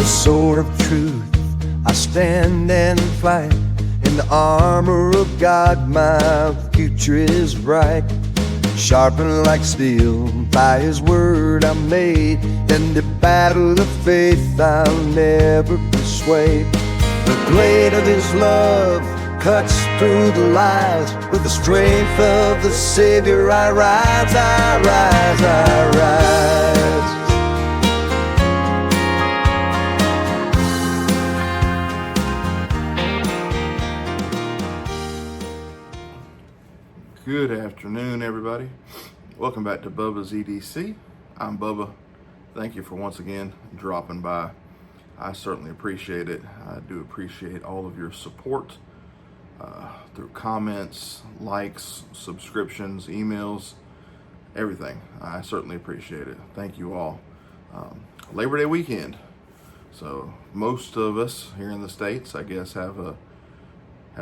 the sword of truth, I stand and fight. In the armor of God, my future is bright. Sharpened like steel, by His word I'm made. In the battle of faith I'll never be swayed. The blade of His love cuts through the lies. With the strength of the Savior I rise, I rise, I rise. Good afternoon, everybody. Welcome back to Bubba's EDC. I'm Bubba. Thank you for once again dropping by. I certainly appreciate it. I do appreciate all of your support through comments, likes, subscriptions, emails, everything. I certainly appreciate it. Thank you all. Labor Day weekend. So most of us here in the States, I guess, have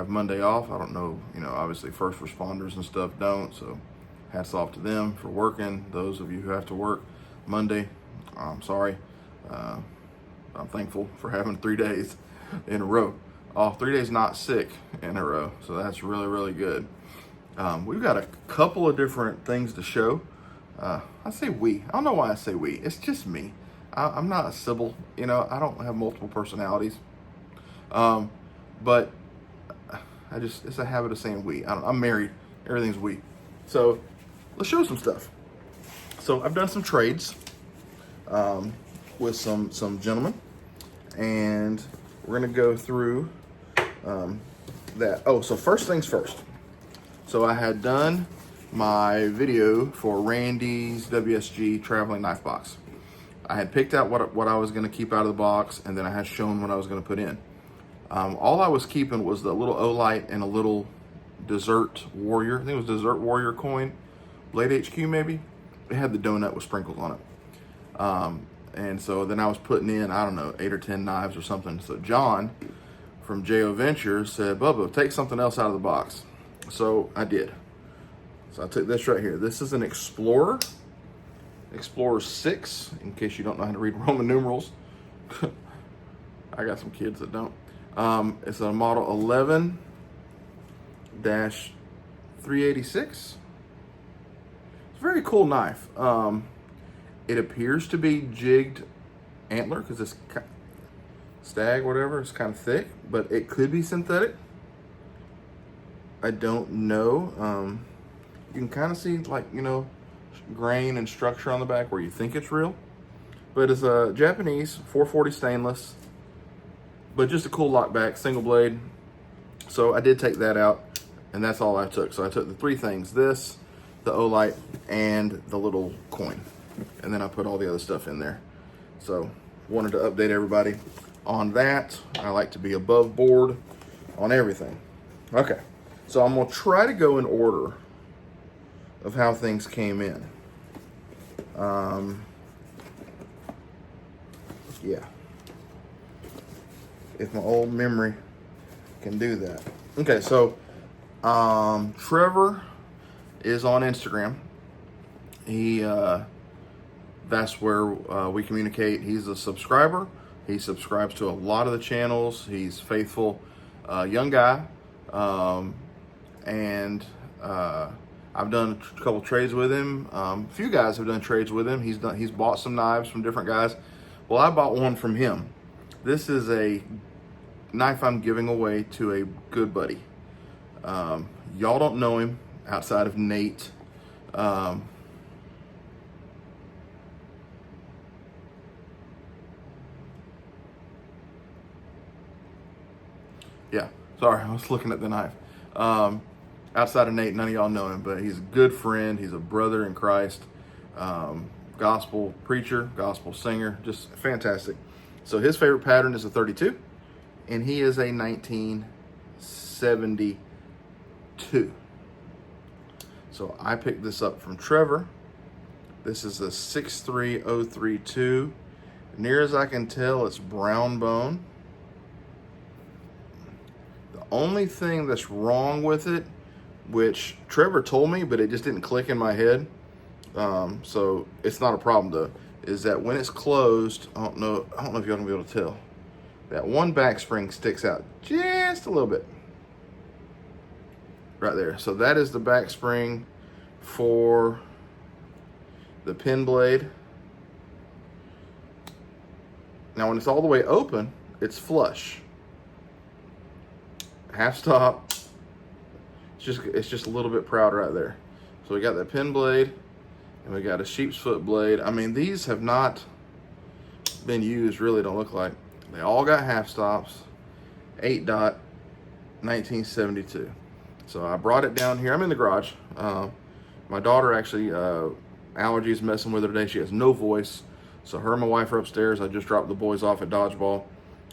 Monday off. I don't know, obviously first responders and stuff don't, so hats off to them for working. Those of you who have to work Monday, I'm sorry. I'm thankful for having 3 days in a row off, 3 days not sick in a row, so that's really, really good. We've got a couple of different things to show. I say we. I don't know why I say we. It's just me. I'm not a Sybil, I don't have multiple personalities. But it's a habit of saying we. I'm married. Everything's we. So let's show some stuff. So I've done some trades with some gentlemen, and we're gonna go through that. Oh, so first things first. So I had done my video for Randy's WSG traveling knife box. I had picked out what I was gonna keep out of the box, and then I had shown what I was gonna put in. All I was keeping was the little Olight and a little Desert Warrior. I think it was Desert Warrior coin. Blade HQ maybe? It had the donut with sprinkles on it. And so then I was putting in, I don't know, 8 or 10 knives or something. So John from JO Ventures said, Bubba, take something else out of the box. So I did. So I took this right here. This is an Explorer 6, in case you don't know how to read Roman numerals. I got some kids that don't. It's a model 11-386. It's a very cool knife. It appears to be jigged antler because it's stag, whatever. It's kind of thick, but it could be synthetic. I don't know. You can kind of see grain and structure on the back where you think it's real, but it's a Japanese 440 stainless. But just a cool lockback, single blade. So I did take that out, and that's all I took. So I took the 3 things, this, the Olight, and the little coin. And then I put all the other stuff in there. So wanted to update everybody on that. I like to be above board on everything. Okay, so I'm gonna try to go in order of how things came in. Yeah. If my old memory can do that. Okay, so Trevor is on Instagram. That's where we communicate. He's a subscriber. He subscribes to a lot of the channels. He's faithful, young guy, and I've done a couple trades with him. A few guys have done trades with him. He's bought some knives from different guys. Well, I bought one from him. This is a knife I'm giving away to a good buddy. Y'all don't know him outside of Nate. Yeah, sorry, I was looking at the knife. Outside of Nate, none of y'all know him, but he's a good friend. He's a brother in Christ. Gospel preacher, gospel singer, just fantastic. So his favorite pattern is a 32, and he is a 1972. So I picked this up from Trevor. This is a 63032. Near as I can tell, it's brown bone. The only thing that's wrong with it, which Trevor told me, but it just didn't click in my head, so it's not a problem though, is that when it's closed, I don't know if y'all gonna be able to tell, that one back spring sticks out just a little bit. Right there. So that is the back spring for the pin blade. Now when it's all the way open, it's flush. Half stop. It's just a little bit proud right there. So we got that pin blade and we got a sheep's foot blade. I mean, these have not been used, really don't look like. They all got half stops, 8 dot, 1972. So I brought it down here. I'm in the garage. My daughter actually, allergies messing with her today. She has no voice. So her and my wife are upstairs. I just dropped the boys off at dodgeball.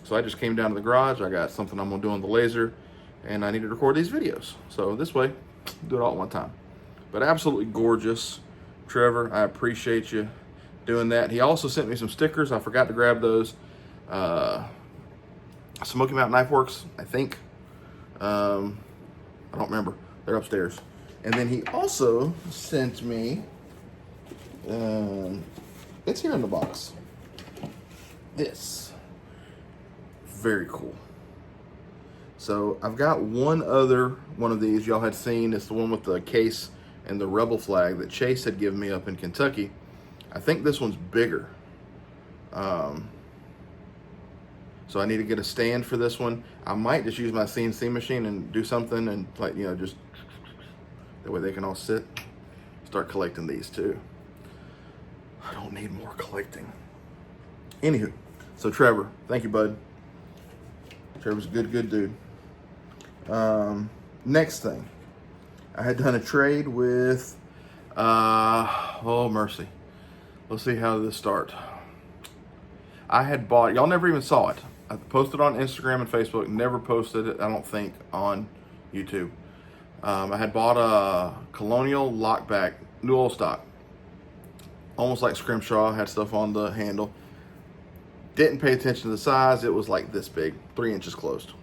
So I just came down to the garage. I got something I'm gonna do on the laser and I need to record these videos. So this way, do it all at one time. But absolutely gorgeous. Trevor, I appreciate you doing that. He also sent me some stickers. I forgot to grab those. Smoky Mountain Knife Works, I think. I don't remember. They're upstairs. And then he also sent me, it's here in the box. This. Very cool. So I've got one other one of these y'all had seen. It's the one with the case and the rebel flag that Chase had given me up in Kentucky. I think this one's bigger. So I need to get a stand for this one. I might just use my CNC machine and do something and, like, you know, just that way they can all sit. Start collecting these too. I don't need more collecting. Anywho, so Trevor, thank you, bud. Trevor's a good dude. Next thing, I had done a trade with, oh mercy. Let's see how this start. I had bought, y'all never even saw it. I posted on Instagram and Facebook, never posted it, I don't think, on YouTube. I had bought a Colonial lockback, new old stock. Almost like Scrimshaw, had stuff on the handle. Didn't pay attention to the size. It was like this big, 3 inches closed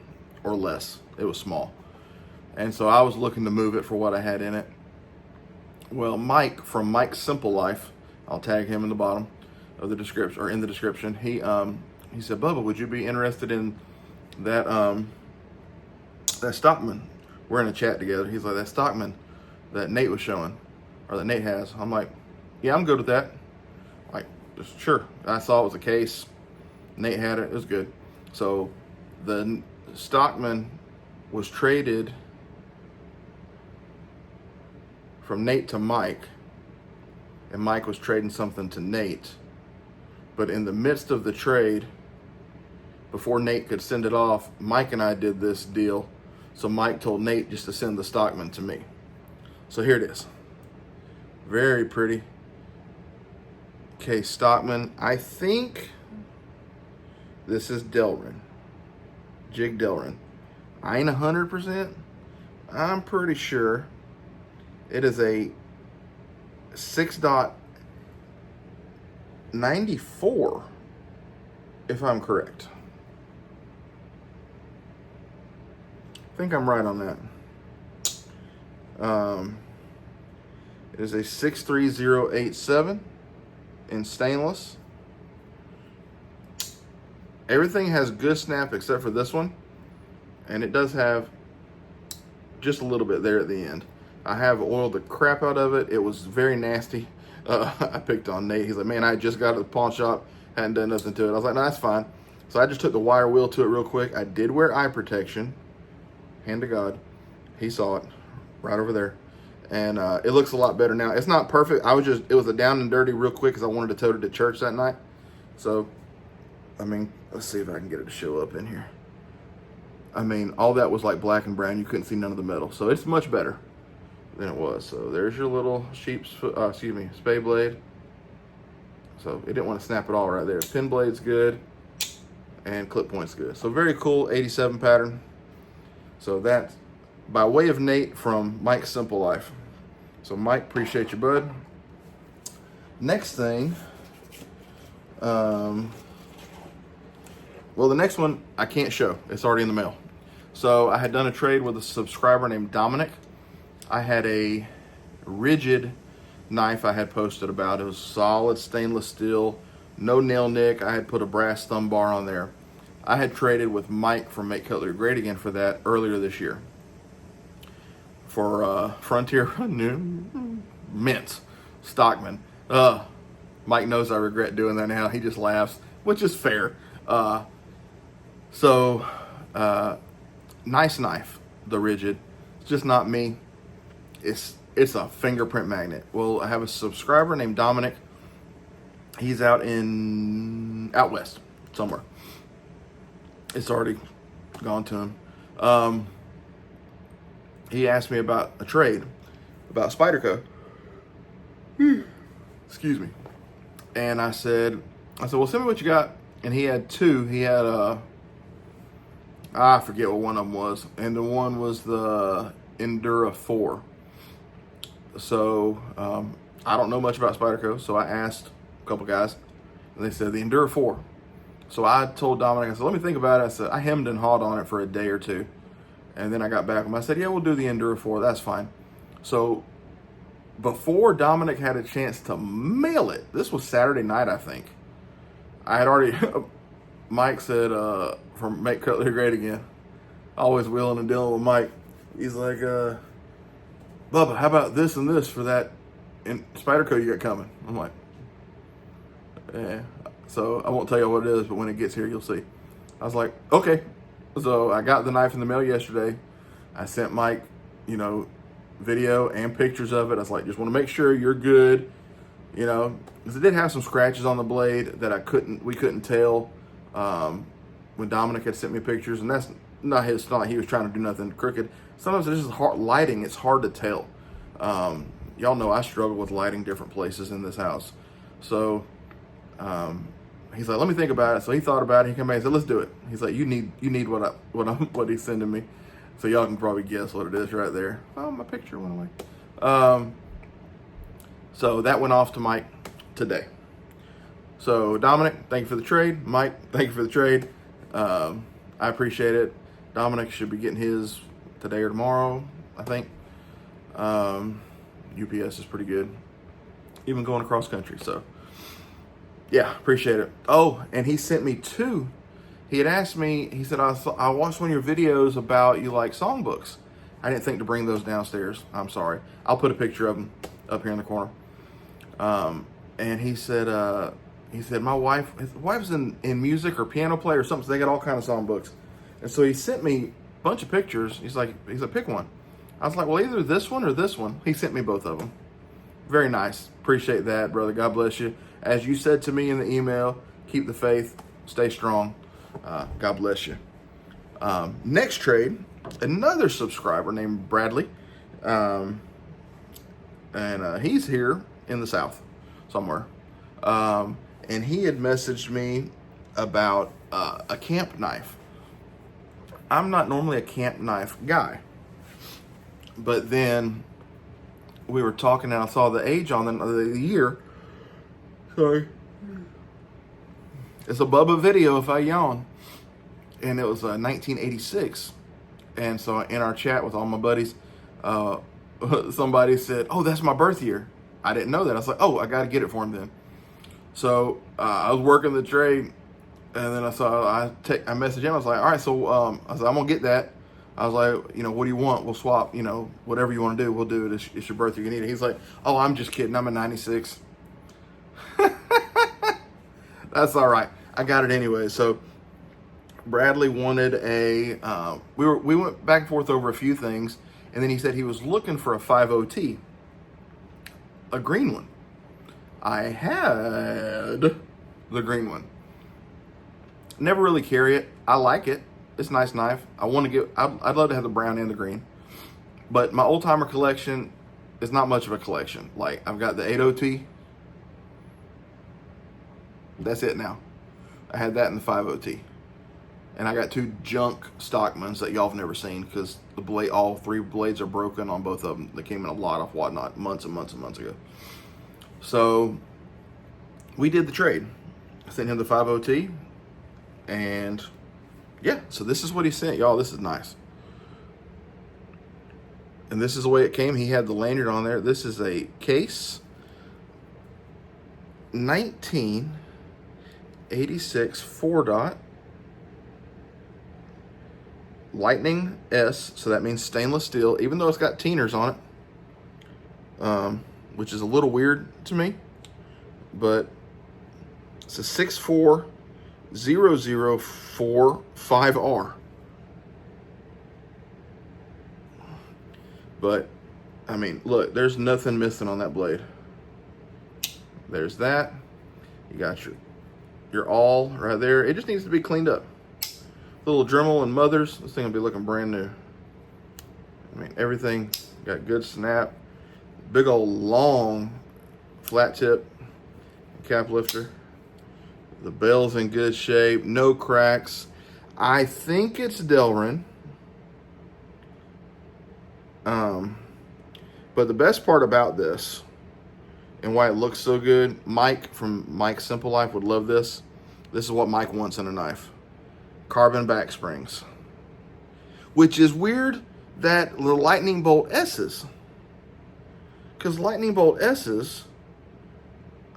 or less. It was small. And so I was looking to move it for what I had in it. Well, Mike from Mike's Simple Life, I'll tag him in the bottom of the description, or in the description. He said, Bubba, would you be interested in that that Stockman? We're in a chat together. He's like, that Stockman that Nate was showing, or that Nate has. I'm like, yeah, I'm good with that. Like, just sure. I saw it was a case. Nate had it. It was good. So the Stockman was traded from Nate to Mike, and Mike was trading something to Nate. But in the midst of the trade, before Nate could send it off, Mike and I did this deal. So Mike told Nate just to send the Stockman to me. So here it is. Very pretty. Okay, Stockman. I think this is Delrin. Jig Delrin. I ain't 100%. I'm pretty sure it is a 6.94, if I'm correct. I think I'm right on that. It is a 63087 in stainless. Everything has good snap except for this one, and it does have just a little bit there at the end. I have oiled the crap out of it. It was very nasty. I picked on Nate. He's like, man, I just got to the pawn shop, hadn't done nothing to it. I was like, no, that's fine. So I just took the wire wheel to it real quick. I did wear eye protection. Hand to God. He saw it right over there. And it looks a lot better now. It's not perfect. It was a down and dirty real quick because I wanted to tote it to church that night. So, I mean, let's see if I can get it to show up in here. I mean, all that was like black and brown. You couldn't see none of the metal. So it's much better than it was. So there's your little spay blade. So it didn't want to snap it all right there. Pin blade's good and clip point's good. So very cool 87 pattern. So that's by way of Nate from Mike's Simple Life. So Mike, appreciate you, bud. Next thing, well, the next one I can't show. It's already in the mail. So I had done a trade with a subscriber named Dominic. I had a rigid knife I had posted about. It was solid stainless steel, no nail nick. I had put a brass thumb bar on there. I had traded with Mike from Make Cutlery Great Again for that earlier this year. For Frontier Mints, Stockman. Mike knows I regret doing that now. He just laughs, which is fair. Nice knife, the Rigid. It's just not me. It's a fingerprint magnet. Well, I have a subscriber named Dominic. He's out west somewhere. It's already gone to him. He asked me about a trade, about Spyderco. Excuse me. And I said, well, send me what you got. And he had two. He had I forget what one of them was. And the one was the Endura 4. So, I don't know much about Spyderco. So I asked a couple guys, and they said the Endura 4. So I told Dominic, I said, let me think about it. I said, I hemmed and hawed on it for a day or two. And then I got back with him. I said, yeah, we'll do the Endura 4. That's fine. So before Dominic had a chance to mail it, this was Saturday night, I think. I had already, Mike said, from Make Cutlery Great Again, always willing and dealing with Mike. He's like, Bubba, how about this and this for that Spyderco you got coming? I'm like, yeah. So I won't tell you what it is, but when it gets here, you'll see. I was like, okay. So I got the knife in the mail yesterday. I sent Mike, video and pictures of it. I was like, just want to make sure you're good, because it did have some scratches on the blade that we couldn't tell when Dominic had sent me pictures, and that's not his fault. He was trying to do nothing crooked. Sometimes it's just hard lighting. It's hard to tell. Y'all know I struggle with lighting different places in this house. So he's like, let me think about it. So he thought about it. He came back and said, let's do it. He's like, you need what he's sending me. So y'all can probably guess what it is right there. Oh, my picture went away. So that went off to Mike today. So Dominic, thank you for the trade. Mike, thank you for the trade. I appreciate it. Dominic should be getting his today or tomorrow, I think. UPS is pretty good, even going across country. So yeah, appreciate it. Oh, and he sent me two. He had asked me, he said, I watched one of your videos about you like songbooks. I didn't think to bring those downstairs. I'm sorry. I'll put a picture of them up here in the corner. And he said, his wife's in music or piano player or something. So they got all kinds of songbooks. And so he sent me a bunch of pictures. He's like, pick one. I was like, well, either this one or this one. He sent me both of them. Very nice. Appreciate that, brother. God bless you. As you said to me in the email, keep the faith, stay strong. God bless you. Next trade, another subscriber named Bradley. And he's here in the South somewhere. And he had messaged me about a camp knife. I'm not normally a camp knife guy. But then we were talking and I saw the age on the year. Sorry. It's a Bubba video if I yawn. And it was 1986. And so in our chat with all my buddies, somebody said, oh, that's my birth year. I didn't know that. I was like, oh, I got to get it for him then. So I was working the trade, and then I messaged him. I was like, all right, so I said, I'm going to get that. I was like, what do you want? We'll swap, whatever you want to do, we'll do it. It's your birthday, you need it. He's like, oh, I'm just kidding. I'm a 96. That's all right. I got it anyway. So Bradley wanted we went back and forth over a few things, and then he said he was looking for a 50T, a green one. I had the green one. Never really carry it. I like it. It's a nice knife. I'd love to have the brown and the green. But my old timer collection is not much of a collection. Like, I've got the 80T. That's it now. I had that in the 50T. And I got two junk Stockmans that y'all have never seen because all three blades are broken on both of them. They came in a lot of whatnot months and months and months ago. So we did the trade. I sent him the 50T, and yeah, so this is what he sent. Y'all, this is nice. And this is the way it came. He had the lanyard on there. This is a case. 1986 4-dot Lightning S, so that means stainless steel, even though it's got Teeners on it, which is a little weird to me, but it's a 64045R. But, I mean, look, there's nothing missing on that blade. There's that. You got your awl right there. It just needs to be cleaned up. Little Dremel and mothers. This thing will be looking brand new. I mean, everything got good snap. Big old long flat tip cap lifter. The bell's in good shape. No cracks. I think it's Delrin. But the best part about this and why it looks so good, Mike from Mike's Simple Life would love this. This is what Mike wants in a knife. Carbon back springs. Which is weird that the lightning bolt S's. Because lightning bolt S's,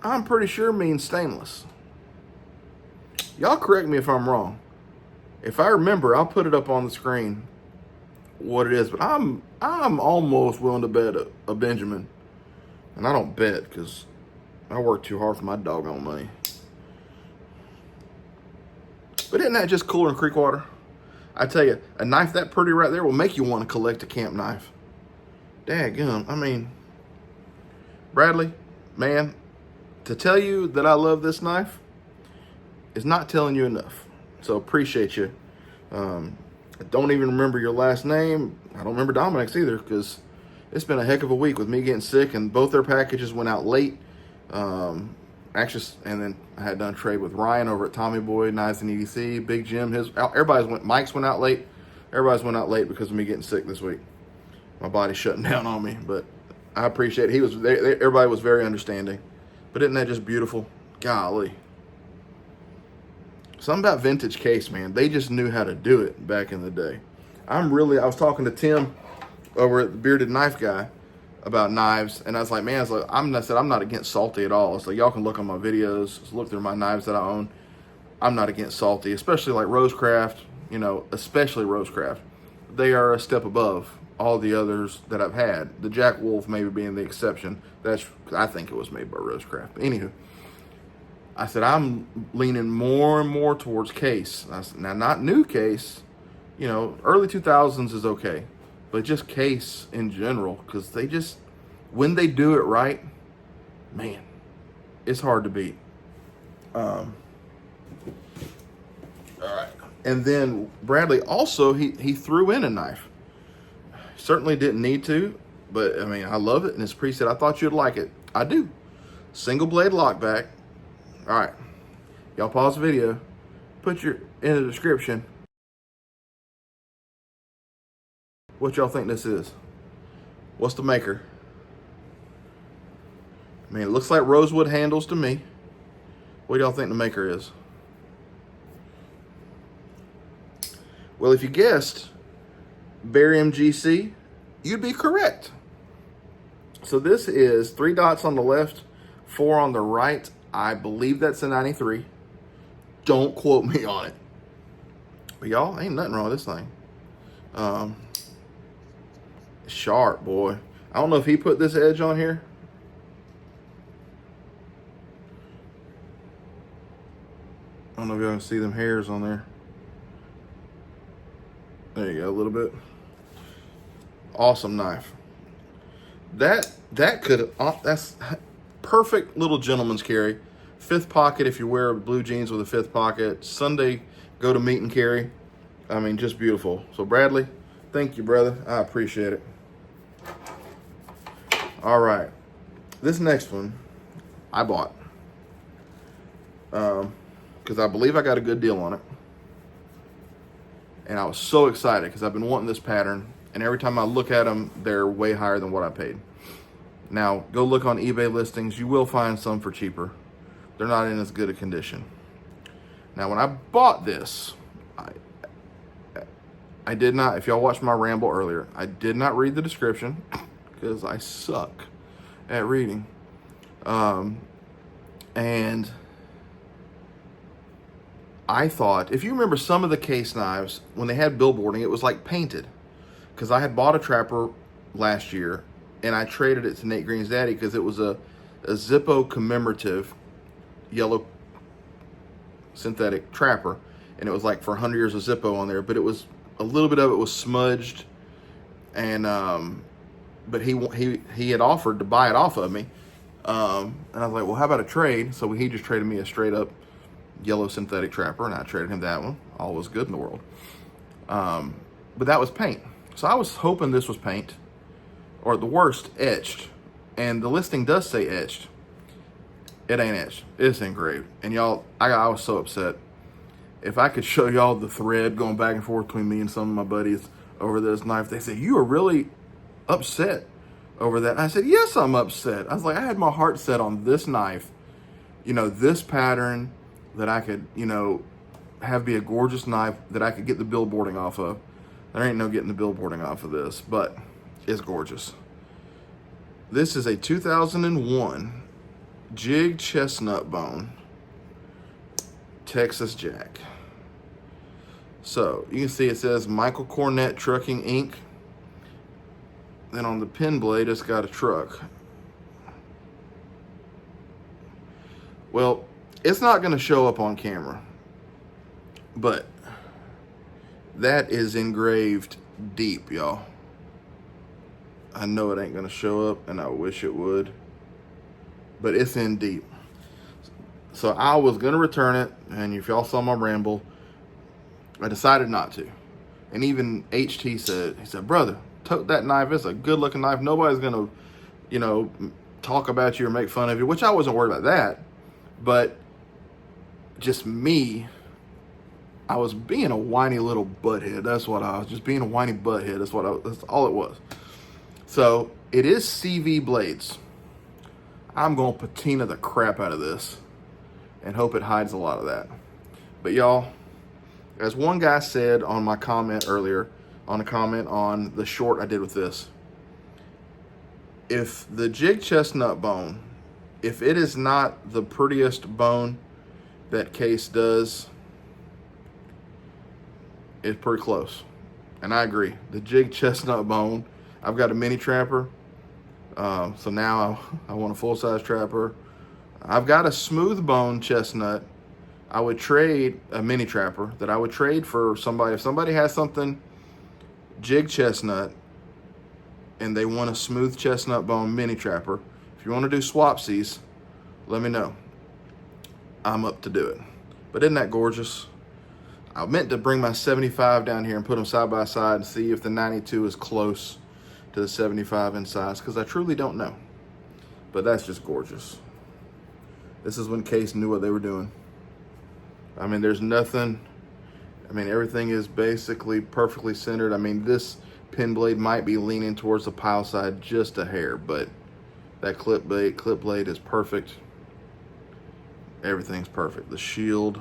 I'm pretty sure means stainless. Y'all correct me if I'm wrong. If I remember, I'll put it up on the screen what it is. But I'm almost willing to bet a Benjamin. And I don't bet because I work too hard for my doggone money. But isn't that just cooler than creek water? I tell you, a knife that pretty right there will make you want to collect a camp knife. Daggum. I mean, Bradley, man, to tell you that I love this knife is not telling you enough. So appreciate you. I don't even remember your last name. I don't remember Dominic's either because it's been a heck of a week with me getting sick, and both their packages went out late. Actually, and then I had done trade with Ryan over at Tommy Boy, Knives and EDC, Big Jim. Mike's went out late. Everybody's went out late because of me getting sick this week. My body's shutting down on me, but I appreciate it. Everybody was very understanding. But isn't that just beautiful? Golly. Something about vintage case, man. They just knew how to do it back in the day. I was talking to Tim over at the Bearded Knife Guy about knives, and I was like, man, I'm not against Salty at all. It's like, y'all can look on my videos, just look through my knives that I own. I'm not against Salty, especially like Rosecraft, especially Rosecraft. They are a step above all the others that I've had. The Jack Wolf maybe being the exception. I think it was made by Rosecraft. But anywho, I said, I'm leaning more and more towards case. Now, not new case, early 2000s is okay, but just case in general, because when they do it right, man, it's hard to beat. All right. And then Bradley also, he threw in a knife. Certainly didn't need to, but I mean, I love it. And his preset, I thought you'd like it. I do. Single blade lockback. All right, y'all pause the video, put in the description what y'all think this is. What's the maker? I mean, it looks like rosewood handles to me. What do y'all think the maker is? Well, if you guessed Barium GC, you'd be correct. So this is 3 dots on the left, 4 on the right. I believe that's a 93. Don't quote me on it. But y'all, ain't nothing wrong with this thing. Sharp, boy. I don't know if he put this edge on here. I don't know if y'all can see them hairs on there. There you go, a little bit. Awesome knife. That's perfect little gentleman's carry. 5th pocket if you wear blue jeans with a 5th pocket. Sunday, go to meet and carry. I mean, just beautiful. So Bradley, thank you, brother. I appreciate it. All right. This next one I bought. Because I believe I got a good deal on it. And I was so excited because I've been wanting this pattern. And every time I look at them, they're way higher than what I paid. Now, go look on eBay listings. You will find some for cheaper. They're not in as good a condition. Now, when I bought this, I did not, if y'all watched my ramble earlier, I did not read the description because I suck at reading. And I thought, if you remember some of the case knives, when they had billboarding, it was like painted. Because I had bought a trapper last year, and I traded it to Nate Green's daddy because it was a Zippo commemorative yellow synthetic trapper, and it was like for 100 years of Zippo on there, but it was a little bit of it was smudged, and but he had offered to buy it off of me, and I was like, well, how about a trade? So he just traded me a straight up yellow synthetic trapper, and I traded him that one. All was good in the world. But that was paint. So I was hoping this was paint, or at the worst, etched. And the listing does say etched. It ain't etched. It's engraved. And y'all, I was so upset. If I could show y'all the thread going back and forth between me and some of my buddies over this knife, they said, you are really upset over that. And I said, yes, I'm upset. I was like, I had my heart set on this knife, you know, this pattern that I could, you know, have be a gorgeous knife that I could get the billboarding off of. There ain't no getting the billboarding off of this, but it's gorgeous. This is a 2001 jig chestnut bone Texas Jack. So you can see it says Michael Cornett Trucking Inc. Then on the pin blade, it's got a truck. Well, it's not going to show up on camera, but that is engraved deep, y'all. I know it ain't going to show up, and I wish it would, but it's in deep. So I was going to return it, and if y'all saw my ramble, I decided not to. And even HT said, he said, brother, tote that knife. It's a good looking knife. Nobody's going to, you know, talk about you or make fun of you, which I wasn't worried about that. But just me, I was being a whiny little butthead. That's what I was, just being a whiny butthead. That's all it was. So it is CV blades. I'm going to patina the crap out of this and hope it hides a lot of that. But y'all, as one guy said on my comment earlier, on a comment on the short I did with this, if the jig chestnut bone, if it is not the prettiest bone that Case does, it's pretty close. And I agree. The jig chestnut bone, I've got a mini trapper, so now I want a full-size trapper. I've got a smooth bone chestnut. I would trade a mini trapper that I would trade for somebody. If somebody has something jig chestnut and they want a smooth chestnut bone mini trapper, if you want to do swapsies, let me know. I'm up to do it. But isn't that gorgeous? I meant to bring my 75 down here and put them side by side and see if the 92 is close to the 75 in size, because I truly don't know. But that's just gorgeous. This is when Case knew what they were doing. I mean, there's nothing, I mean, everything is basically perfectly centered. I mean, this pin blade might be leaning towards the pile side just a hair, but that clip blade is perfect. Everything's perfect. The shield,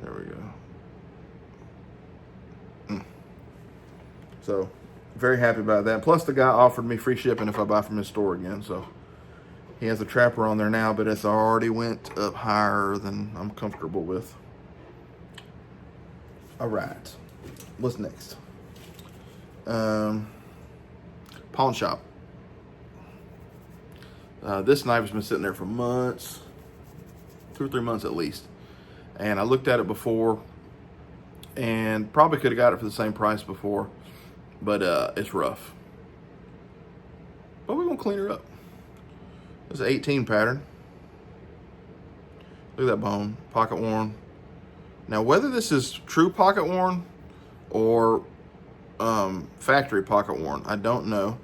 there we go. So, very happy about that. Plus, the guy offered me free shipping if I buy from his store again, so he has a trapper on there now, but it's already went up higher than I'm comfortable with. All right, what's next? Pawn shop. This knife has been sitting there for months, 2 or 3 months at least. And I looked at it before and probably could have got it for the same price before, but it's rough. But we're gonna clean her up. It's an 18 pattern. Look at that bone, pocket worn. Now, whether this is true pocket worn or factory pocket worn, I don't know.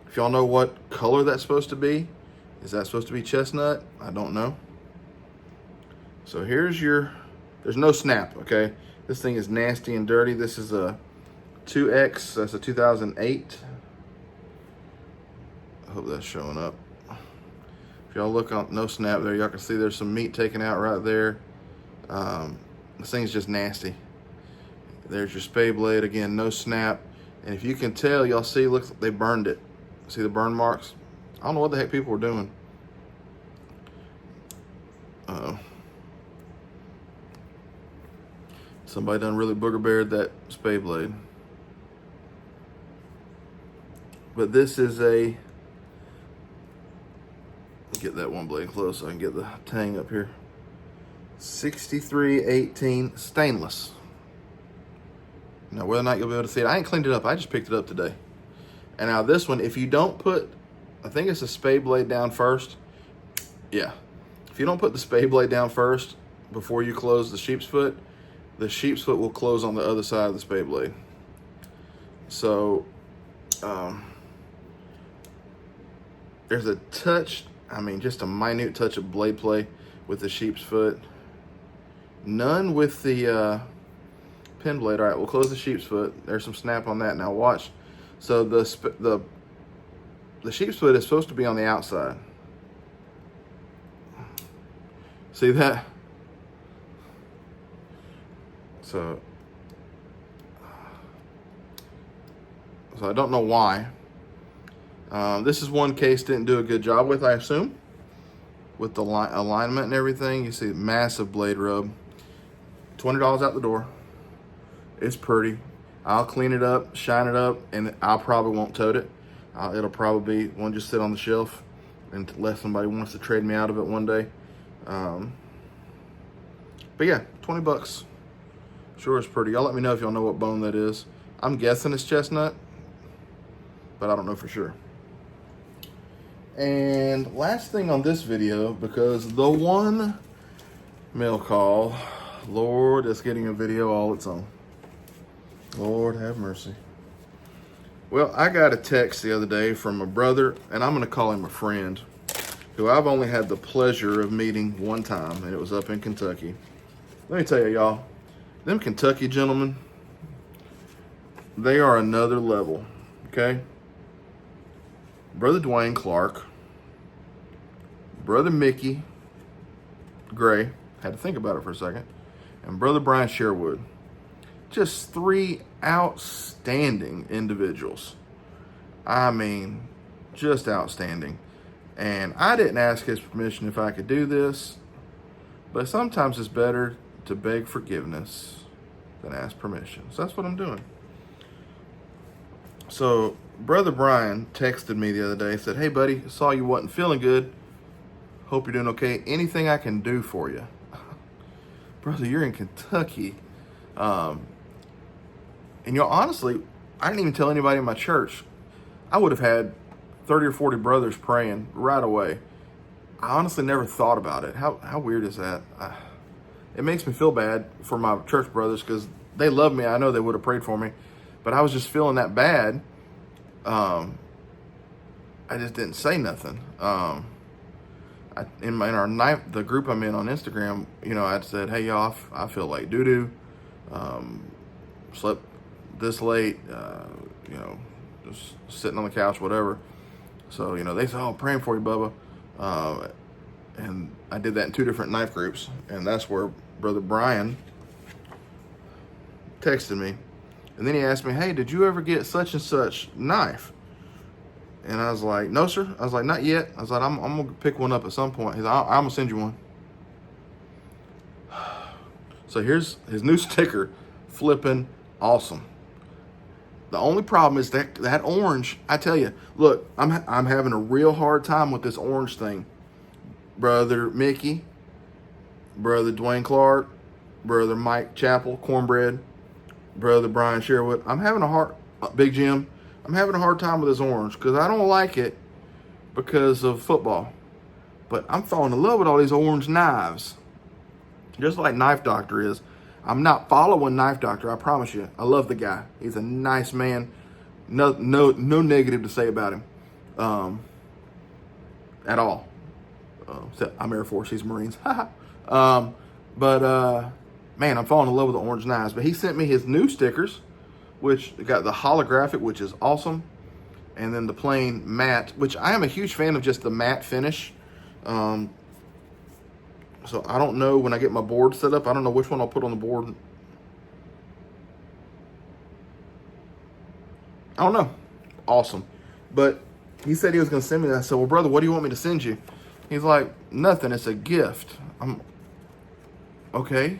If y'all know what color that's supposed to be, is that supposed to be chestnut? I don't know. So here's your, there's no snap, okay? This thing is nasty and dirty. This is a 2X, that's a 2008. I hope that's showing up. If y'all look on, no snap there, y'all can see there's some meat taken out right there. This thing's just nasty. There's your spade blade, again, no snap. And if you can tell, y'all see, look, they burned it. See the burn marks? I don't know what the heck people were doing. Somebody done really booger bared that spade blade. But this is a, get that one blade close so I can get the tang up here. 6318 stainless. Now whether or not you'll be able to see it, I ain't cleaned it up. I just picked it up today. And now this one, if you don't put, I think it's a spade blade down first. Yeah. If you don't put the spade blade down first before you close the sheep's foot will close on the other side of the spade blade. So, there's a touch, I mean, just a minute touch of blade play with the sheep's foot. None with the pin blade. All right, we'll close the sheep's foot. There's some snap on that. Now watch. So the sheep's foot is supposed to be on the outside. See that? So I don't know why. This is one Case didn't do a good job with, I assume, with the alignment and everything. You see massive blade rub. $20 out the door. It's pretty. I'll clean it up, shine it up, and I probably won't tote it. It'll probably be one just sit on the shelf unless somebody wants to trade me out of it one day. But yeah, 20 bucks. Sure is pretty. Y'all let me know if y'all know what bone that is. I'm guessing it's chestnut, but I don't know for sure. And last thing on this video, because the one mail call, Lord, is getting a video all its own. Lord have mercy. Well, I got a text the other day from a brother, and I'm gonna call him a friend, who I've only had the pleasure of meeting one time, and it was up in Kentucky. Let me tell you, y'all, them Kentucky gentlemen, they are another level, okay? Brother Dwayne Clark, Brother Mickey Gray, had to think about it for a second, and Brother Brian Sherwood. Just three outstanding individuals. I mean, just outstanding. And I didn't ask his permission if I could do this, but sometimes it's better to beg forgiveness than ask permission. So that's what I'm doing. So Brother Brian texted me the other day, said, "Hey buddy, saw you wasn't feeling good. Hope you're doing okay. Anything I can do for you?" Brother, you're in Kentucky. And honestly, I didn't even tell anybody in my church. I would have had 30 or 40 brothers praying right away. I honestly never thought about it. How weird is that? It makes me feel bad for my church brothers because they love me. I know they would have prayed for me, but I was just feeling that bad. I just didn't say nothing. In the group I'm in on Instagram, I'd said, "Hey y'all, I feel like doo-doo. Slept this late, just sitting on the couch, whatever." So, they said, "Oh, praying for you, Bubba." And I did that in 2 different knife groups. And that's where Brother Brian texted me. And then he asked me, "Hey, did you ever get such and such knife?" And I was like, "No, sir." I was like, "Not yet." I was like, I'm going to pick one up at some point. He's like, I'm going to send you one. So here's his new sticker. Flipping awesome. The only problem is that orange. I tell you, look, I'm having a real hard time with this orange thing. Brother Mickey, Brother Dwayne Clark, Brother Mike Chappell, Cornbread, Brother Brian Sherwood. Big Jim, I'm having a hard time with this orange because I don't like it because of football. But I'm falling in love with all these orange knives. Just like Knife Doctor is. I'm not following Knife Doctor, I promise you. I love the guy. He's a nice man. No negative to say about him at all. I'm Air Force, he's Marines. Man, I'm falling in love with the orange knives. But he sent me his new stickers, which got the holographic, which is awesome, and then the plain matte, which I am a huge fan of just the matte finish. So I don't know when I get my board set up, I don't know which one I'll put on the board. I don't know. Awesome. But he said he was going to send me that. I said, "Well, brother, what do you want me to send you?" He's like, "Nothing. It's a gift." I'm okay.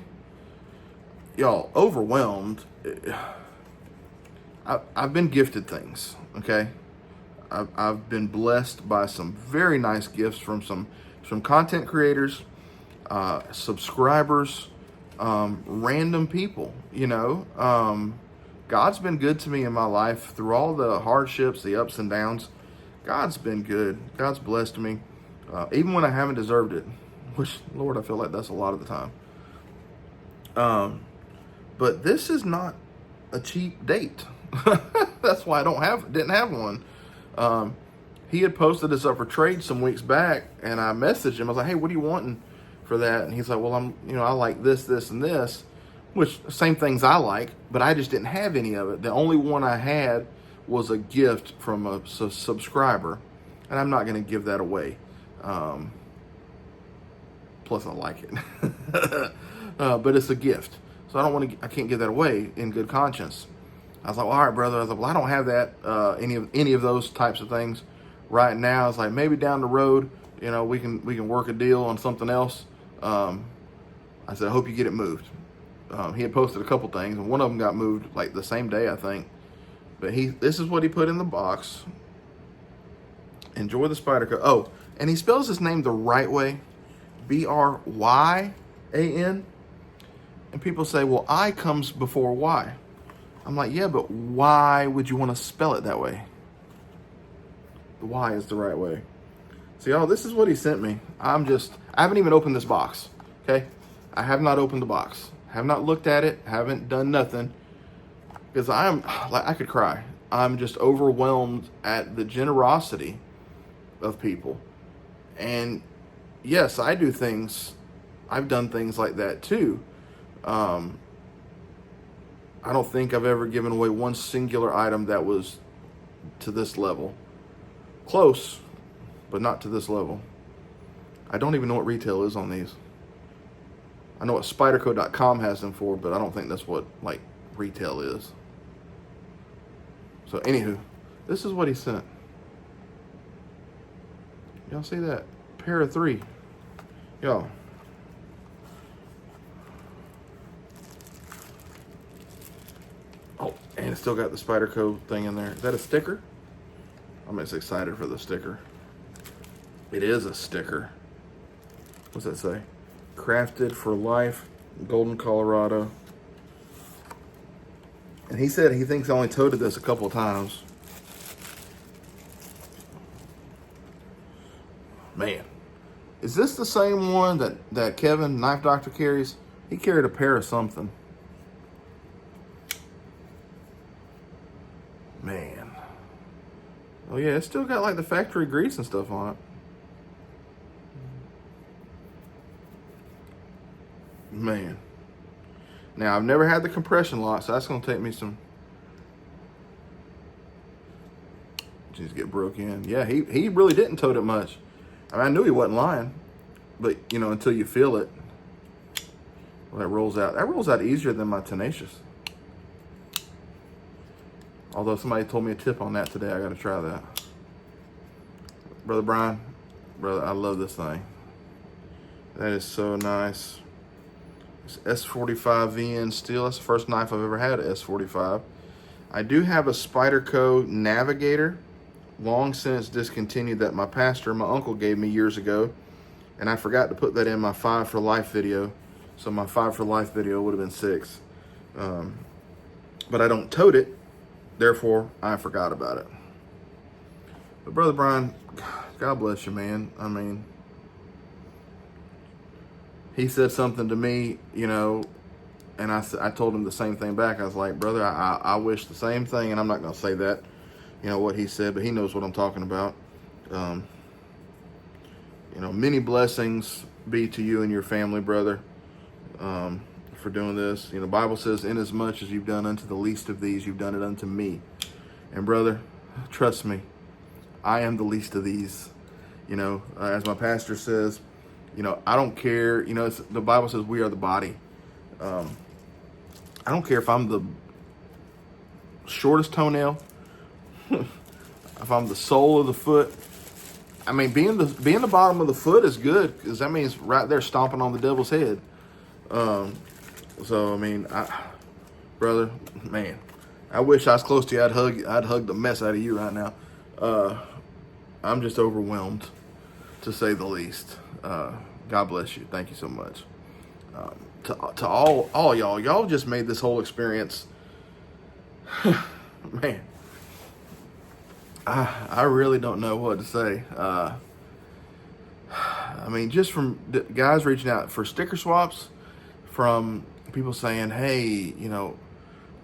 Y'all, overwhelmed. I've been gifted things, okay? I've been blessed by some very nice gifts from some content creators, subscribers, random people, you know. God's been good to me in my life through all the hardships, the ups and downs. God's been good. God's blessed me, even when I haven't deserved it, which, Lord, I feel like that's a lot of the time. But this is not a cheap date. That's why I didn't have one. He had posted this up for trade some weeks back, and I messaged him. I was like, "Hey, what are you wanting for that?" And he's like, "Well, I like this, this, and this," which same things I like, but I just didn't have any of it. The only one I had was a gift from a subscriber, and I'm not going to give that away. Plus, I like it, but it's a gift, so I can't give that away in good conscience. I was like, well, all right, brother. I was like, well, I don't have that, any of those types of things right now. I was like, maybe down the road, we can work a deal on something else. I said, I hope you get it moved. He had posted a couple things, and one of them got moved like the same day, I think. But this is what he put in the box. Enjoy the Spyderco. Oh, and he spells his name the right way, Bryan. And people say, well, I comes before Y. I'm like, yeah, but why would you want to spell it that way? The Y is the right way. So y'all, this is what he sent me. I haven't even opened this box, okay? I have not opened the box. Have not looked at it. Haven't done nothing. Because I could cry. I'm just overwhelmed at the generosity of people. And yes, I do things. I've done things like that too. I don't think I've ever given away one singular item that was to this level. Close, but not to this level. I don't even know what retail is on these. I know what Spyderco.com has them for, but I don't think that's what retail is. So anywho, this is what he sent. Y'all see that? Pair of 3. Y'all. Oh, and it's still got the Spyderco thing in there. Is that a sticker? I'm just excited for the sticker. It is a sticker. What's that say? Crafted for life, Golden, Colorado. And he said he thinks I only toted this a couple of times. Man, is this the same one that Kevin, Knife Doctor, carries? He carried a pair of something. Man. Oh yeah, it's still got the factory grease and stuff on it. Man. Now, I've never had the compression lock, so that's going to take me some... Just get broke in. Yeah, he really didn't tote it much. I knew he wasn't lying, but, until you feel it, well, that rolls out. That rolls out easier than my Tenacious. Although somebody told me a tip on that today. I got to try that. Brother Brian, brother, I love this thing. That is so nice. It's S45 VN steel. That's the first knife I've ever had, a S45. I do have a Spyderco Navigator, long since discontinued, that my uncle gave me years ago. And I forgot to put that in my 5 for Life video. So my 5 for Life video would have been 6. But I don't tote it. Therefore, I forgot about it. But Brother Brian, God bless you, man. I mean, he said something to me, and I told him the same thing back. I was like, brother, I wish the same thing, and I'm not going to say that, what he said, but he knows what I'm talking about. Many blessings be to you and your family, brother, for doing this. The Bible says, inasmuch as you've done unto the least of these, you've done it unto me. And brother, trust me, I am the least of these. As my pastor says, I don't care. The Bible says we are the body. I don't care if I'm the shortest toenail, if I'm the sole of the foot. I mean, being the bottom of the foot is good, because that means right there stomping on the devil's head. So I mean, brother, man, I wish I was close to you. I'd hug the mess out of you right now. I'm just overwhelmed, to say the least. God bless you. Thank you so much. To all y'all just made this whole experience. Man, I really don't know what to say. I mean, just from guys reaching out for sticker swaps, from people saying, hey, you know,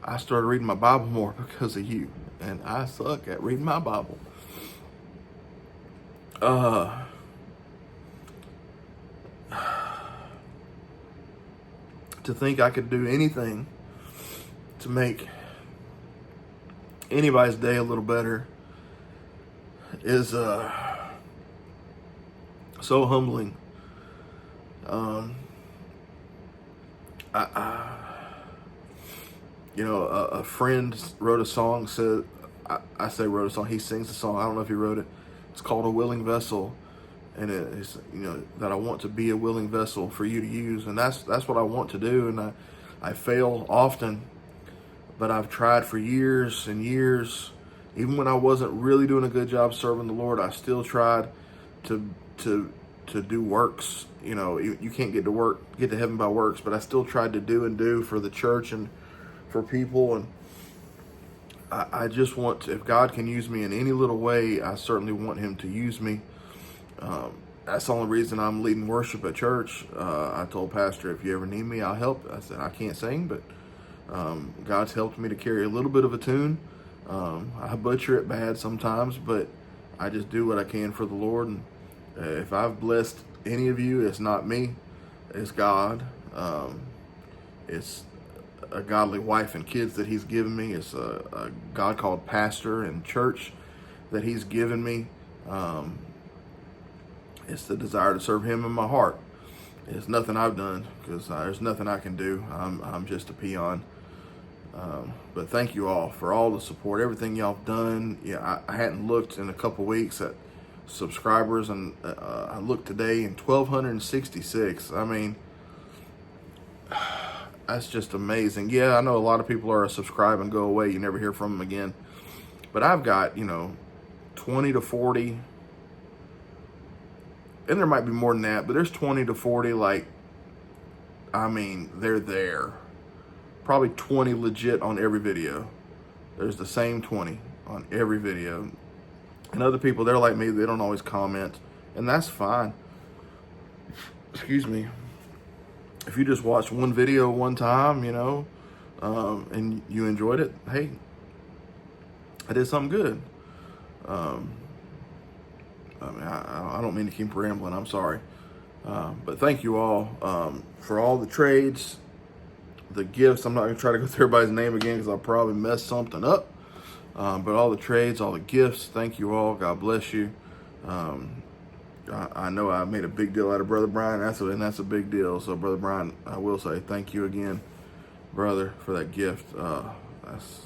I started reading my Bible more because of you, and I suck at reading my Bible. To think I could do anything to make anybody's day a little better is so humbling. You know, a friend wrote a song. Said, I say wrote a song. He sings the song. I don't know if he wrote it. It's called "A Willing Vessel," and it's, you know, that I want to be a willing vessel for you to use, and that's what I want to do. And I fail often, but I've tried for years and years. Even when I wasn't really doing a good job serving the Lord, I still tried to do works. You know, you can't get to heaven by works, but I still tried to do for the church and for people. And I just want to, if God can use me in any little way, I certainly want him to use me. That's the only reason I'm leading worship at church. I told Pastor, if you ever need me, I'll help. I said, I can't sing, but God's helped me to carry a little bit of a tune. I butcher it bad sometimes, but I just do what I can for the Lord. And if I've blessed any of you, it's not me, it's God. It's a godly wife and kids that he's given me. It's a God called pastor and church that he's given me. It's the desire to serve him in my heart. It's nothing I've done, because there's nothing I can do. I'm just a peon. But thank you all for all the support, everything y'all have done. Yeah, I hadn't looked in a couple weeks at subscribers, and I looked today, and 1,266. I mean, that's just amazing. Yeah, I know a lot of people are subscribe and go away. You never hear from them again. But I've got, 20 to 40, and there might be more than that, but there's 20 to 40, they're there. Probably 20 legit on every video. There's the same 20 on every video. And other people, they're like me, they don't always comment, and that's fine. Excuse me. If you just watch one video one time, and you enjoyed it, hey, I did something good. I don't mean to keep rambling, I'm sorry. But thank you all for all the trades, the gifts. I'm not going to try to go through everybody's name again, because I'll probably mess something up. But all the trades, all the gifts, thank you all. God bless you. I know I made a big deal out of Brother Brian, and that's a big deal. So, Brother Brian, I will say thank you again, brother, for that gift. That's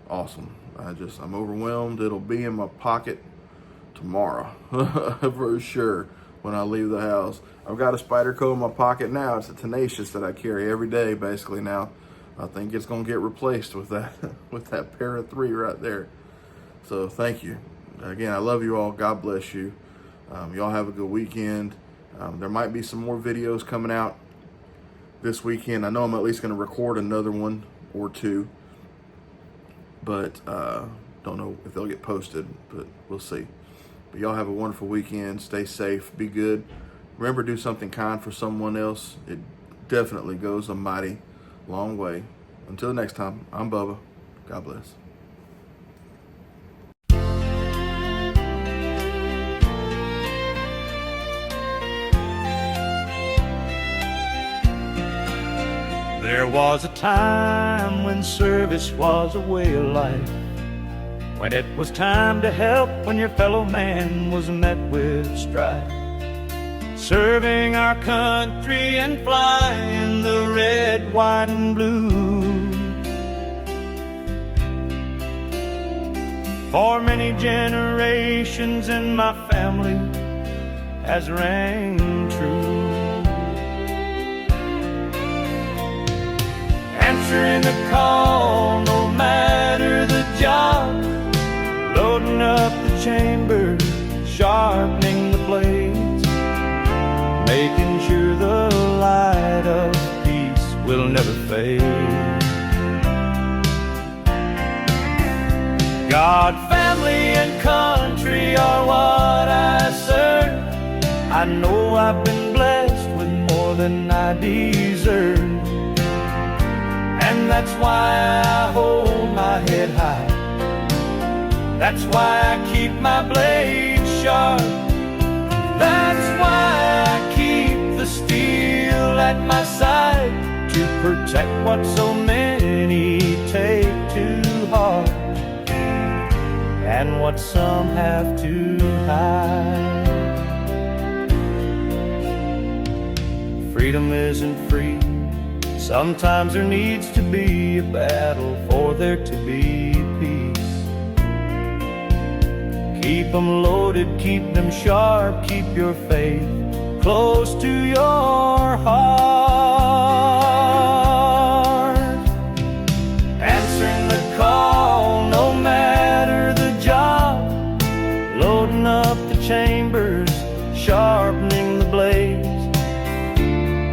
awesome. I'm overwhelmed. It'll be in my pocket tomorrow for sure when I leave the house. I've got a Spyderco in my pocket now. It's a Tenacious that I carry every day, basically now. I think it's going to get replaced with that pair of 3 right there. So thank you. Again, I love you all. God bless you. Y'all have a good weekend. There might be some more videos coming out this weekend. I know I'm at least going to record another one or 2. But don't know if they'll get posted, but we'll see. But y'all have a wonderful weekend. Stay safe. Be good. Remember, do something kind for someone else. It definitely goes a mighty long way. Until next time, I'm Bubba. God bless. There was a time when service was a way of life, when it was time to help when your fellow man was met with strife. Serving our country and flying the red, white, and blue. for many generations in my family has rang true. Answering the call, no matter the job, loading up the chamber, sharpening the blades, making sure the light of peace will never fade. God, family, and country are what I serve. I know I've been blessed with more than I deserve, and that's why I hold my head high. That's why I keep my blade sharp. That's why I keep the steel at my side, to protect what so many take to heart, and what some have to hide. Freedom isn't free. Sometimes there needs to be a battle for there to be peace. Keep them loaded, keep them sharp, keep your faith close to your heart. Answering the call, no matter the job, loading up the chambers, sharpening the blades,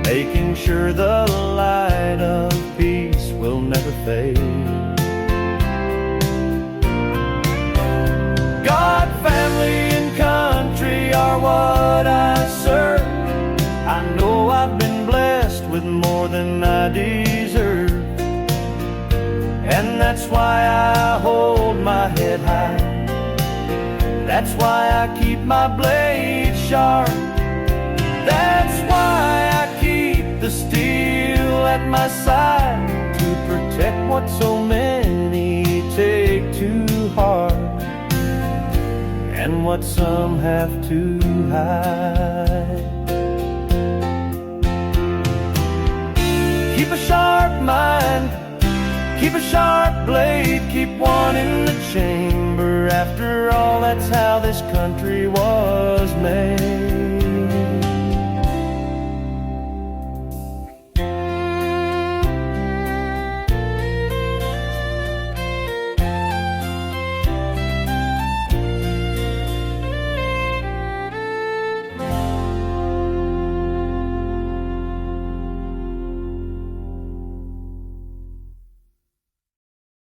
making sure the light of peace will never fade. God, family, and country are what I serve. I know I've been blessed with more than I deserve, and that's why I hold my head high. That's why I keep my blade sharp. That's why I keep the steel at my side, to protect what so many take to heart, and what some have to hide. Keep a sharp mind, keep a sharp blade, keep one in the chamber. After all, that's how this country was made.